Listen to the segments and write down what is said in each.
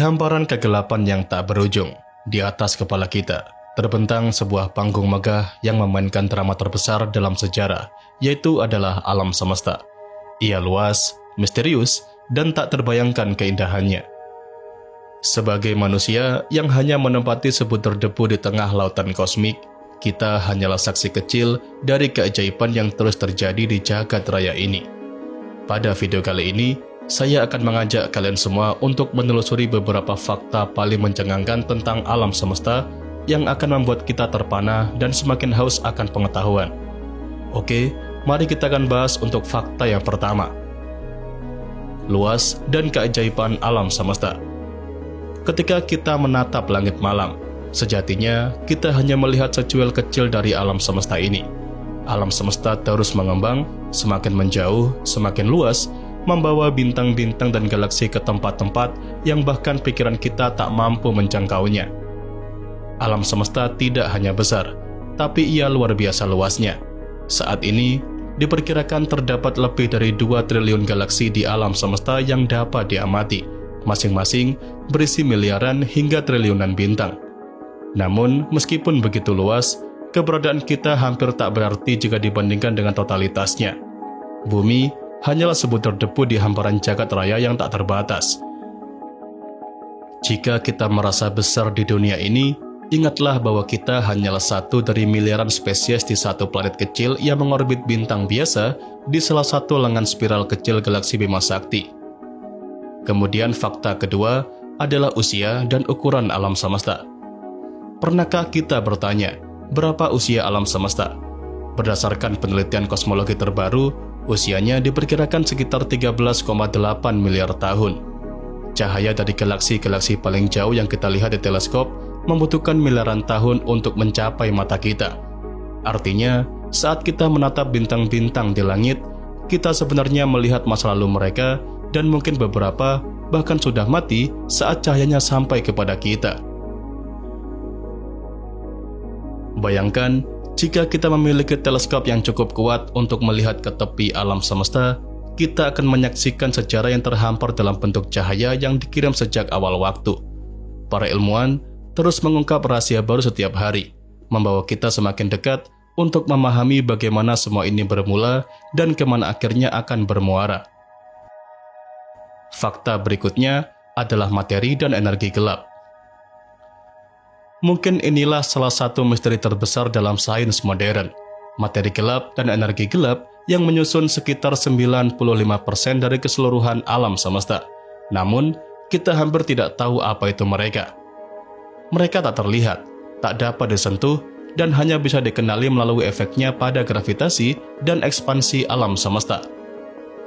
hamparan kegelapan yang tak berujung, di atas kepala kita, terbentang sebuah panggung megah yang memainkan drama terbesar dalam sejarah, yaitu adalah alam semesta. Ia luas, misterius, dan tak terbayangkan keindahannya. Sebagai manusia yang hanya menempati sebutir debu di tengah lautan kosmik, kita hanyalah saksi kecil dari keajaiban yang terus terjadi di jagat raya ini. Pada video kali ini, saya akan mengajak kalian semua untuk menelusuri beberapa fakta paling mencengangkan tentang alam semesta yang akan membuat kita terpana dan semakin haus akan pengetahuan. Oke, mari kita akan bahas untuk fakta yang pertama. Luas dan keajaiban alam semesta. Ketika kita menatap langit malam, sejatinya kita hanya melihat secuil kecil dari alam semesta ini. Alam semesta terus mengembang, semakin menjauh, semakin luas, membawa bintang-bintang dan galaksi ke tempat-tempat yang bahkan pikiran kita tak mampu menjangkaunya. Alam semesta tidak hanya besar, tapi ia luar biasa luasnya. Saat ini, diperkirakan terdapat lebih dari 2 triliun galaksi di alam semesta yang dapat diamati, masing-masing berisi miliaran hingga triliunan bintang. Namun, meskipun begitu luas, keberadaan kita hampir tak berarti jika dibandingkan dengan totalitasnya. Bumi hanyalah sebutir debu di hamparan jagat raya yang tak terbatas. Jika kita merasa besar di dunia ini, ingatlah bahwa kita hanyalah satu dari miliaran spesies di satu planet kecil yang mengorbit bintang biasa di salah satu lengan spiral kecil galaksi Bima Sakti. Kemudian fakta kedua adalah usia dan ukuran alam semesta. Pernahkah kita bertanya, berapa usia alam semesta? Berdasarkan penelitian kosmologi terbaru, usianya diperkirakan sekitar 13,8 miliar tahun. Cahaya dari galaksi-galaksi paling jauh yang kita lihat di teleskop membutuhkan miliaran tahun untuk mencapai mata kita. Artinya, saat kita menatap bintang-bintang di langit, kita sebenarnya melihat masa lalu mereka dan mungkin beberapa bahkan sudah mati saat cahayanya sampai kepada kita. Bayangkan, jika kita memiliki teleskop yang cukup kuat untuk melihat ke tepi alam semesta, kita akan menyaksikan sejarah yang terhampar dalam bentuk cahaya yang dikirim sejak awal waktu. Para ilmuwan terus mengungkap rahasia baru setiap hari, membawa kita semakin dekat untuk memahami bagaimana semua ini bermula dan kemana akhirnya akan bermuara. Fakta berikutnya adalah materi dan energi gelap. Mungkin inilah salah satu misteri terbesar dalam sains modern. Materi gelap dan energi gelap yang menyusun sekitar 95% dari keseluruhan alam semesta. Namun, kita hampir tidak tahu apa itu mereka. Mereka tak terlihat, tak dapat disentuh, dan hanya bisa dikenali melalui efeknya pada gravitasi dan ekspansi alam semesta.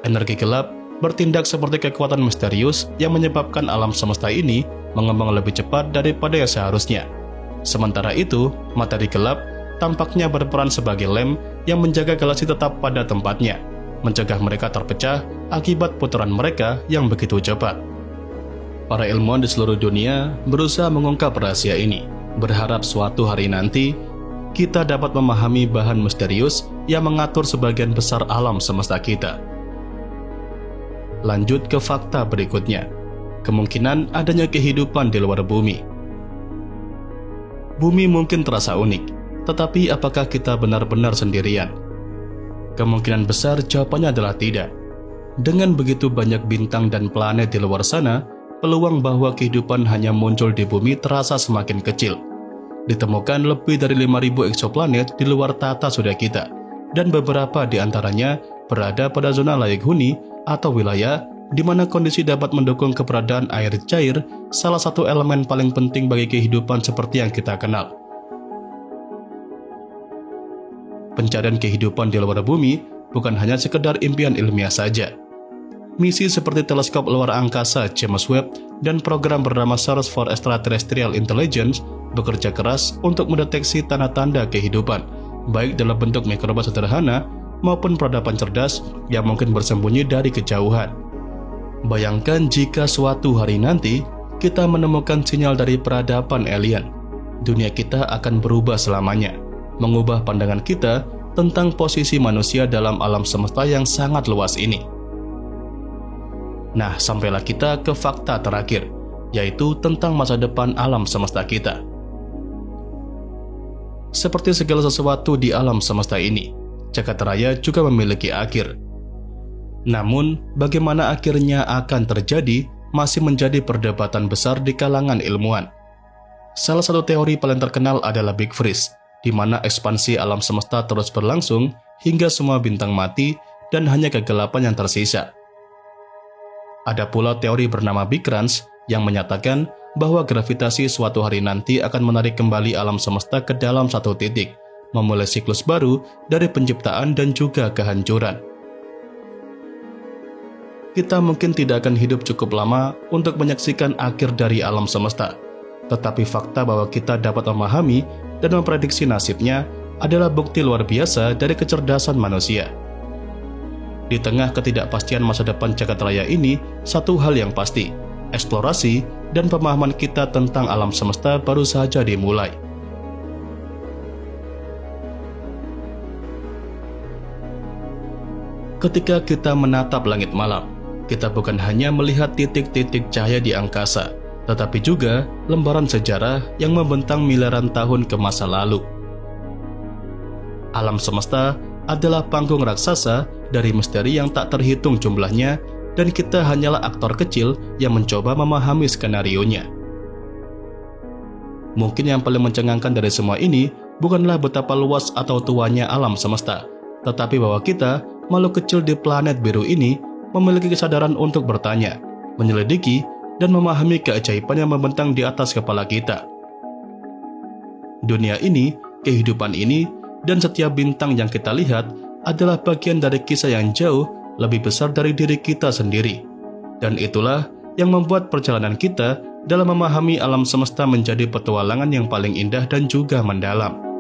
Energi gelap bertindak seperti kekuatan misterius yang menyebabkan alam semesta ini mengembang lebih cepat daripada yang seharusnya. Sementara itu, materi gelap tampaknya berperan sebagai lem yang menjaga galaksi tetap pada tempatnya, mencegah mereka terpecah akibat putaran mereka yang begitu cepat. Para ilmuwan di seluruh dunia berusaha mengungkap rahasia ini, berharap suatu hari nanti kita dapat memahami bahan misterius yang mengatur sebagian besar alam semesta kita. Lanjut ke fakta berikutnya, kemungkinan adanya kehidupan di luar bumi. Bumi mungkin terasa unik, tetapi apakah kita benar-benar sendirian? Kemungkinan besar jawabannya adalah tidak. Dengan begitu banyak bintang dan planet di luar sana, peluang bahwa kehidupan hanya muncul di bumi terasa semakin kecil. Ditemukan lebih dari 5.000 eksoplanet di luar tata surya kita, dan beberapa di antaranya berada pada zona layak huni atau wilayah di mana kondisi dapat mendukung keberadaan air cair, salah satu elemen paling penting bagi kehidupan seperti yang kita kenal. Pencarian kehidupan di luar bumi bukan hanya sekedar impian ilmiah saja. Misi seperti teleskop luar angkasa James Webb dan program bernama Search for Extraterrestrial Intelligence bekerja keras untuk mendeteksi tanda-tanda kehidupan, baik dalam bentuk mikroba sederhana maupun peradaban cerdas yang mungkin bersembunyi dari kejauhan. Bayangkan jika suatu hari nanti kita menemukan sinyal dari peradaban alien. Dunia kita akan berubah selamanya, mengubah pandangan kita tentang posisi manusia dalam alam semesta yang sangat luas ini. Nah, sampailah kita ke fakta terakhir, yaitu tentang masa depan alam semesta kita. Seperti segala sesuatu di alam semesta ini, jagat raya juga memiliki akhir. Namun, bagaimana akhirnya akan terjadi masih menjadi perdebatan besar di kalangan ilmuwan. Salah satu teori paling terkenal adalah Big Freeze, di mana ekspansi alam semesta terus berlangsung hingga semua bintang mati dan hanya kegelapan yang tersisa. Ada pula teori bernama Big Crunch yang menyatakan bahwa gravitasi suatu hari nanti akan menarik kembali alam semesta ke dalam satu titik, memulai siklus baru dari penciptaan dan juga kehancuran. Kita mungkin tidak akan hidup cukup lama untuk menyaksikan akhir dari alam semesta, tetapi fakta bahwa kita dapat memahami dan memprediksi nasibnya adalah bukti luar biasa dari kecerdasan manusia. Di tengah ketidakpastian masa depan jagat raya ini, satu hal yang pasti, eksplorasi dan pemahaman kita tentang alam semesta baru saja dimulai. Ketika kita menatap langit malam, kita bukan hanya melihat titik-titik cahaya di angkasa, tetapi juga lembaran sejarah yang membentang miliaran tahun ke masa lalu. Alam semesta adalah panggung raksasa dari misteri yang tak terhitung jumlahnya, dan kita hanyalah aktor kecil yang mencoba memahami skenarionya. Mungkin yang paling mencengangkan dari semua ini bukanlah betapa luas atau tuanya alam semesta, tetapi bahwa kita, makhluk kecil di planet biru ini, memiliki kesadaran untuk bertanya, menyelidiki, dan memahami keajaiban yang membentang di atas kepala kita. Dunia ini, kehidupan ini, dan setiap bintang yang kita lihat adalah bagian dari kisah yang jauh lebih besar dari diri kita sendiri. Dan itulah yang membuat perjalanan kita dalam memahami alam semesta menjadi petualangan yang paling indah dan juga mendalam.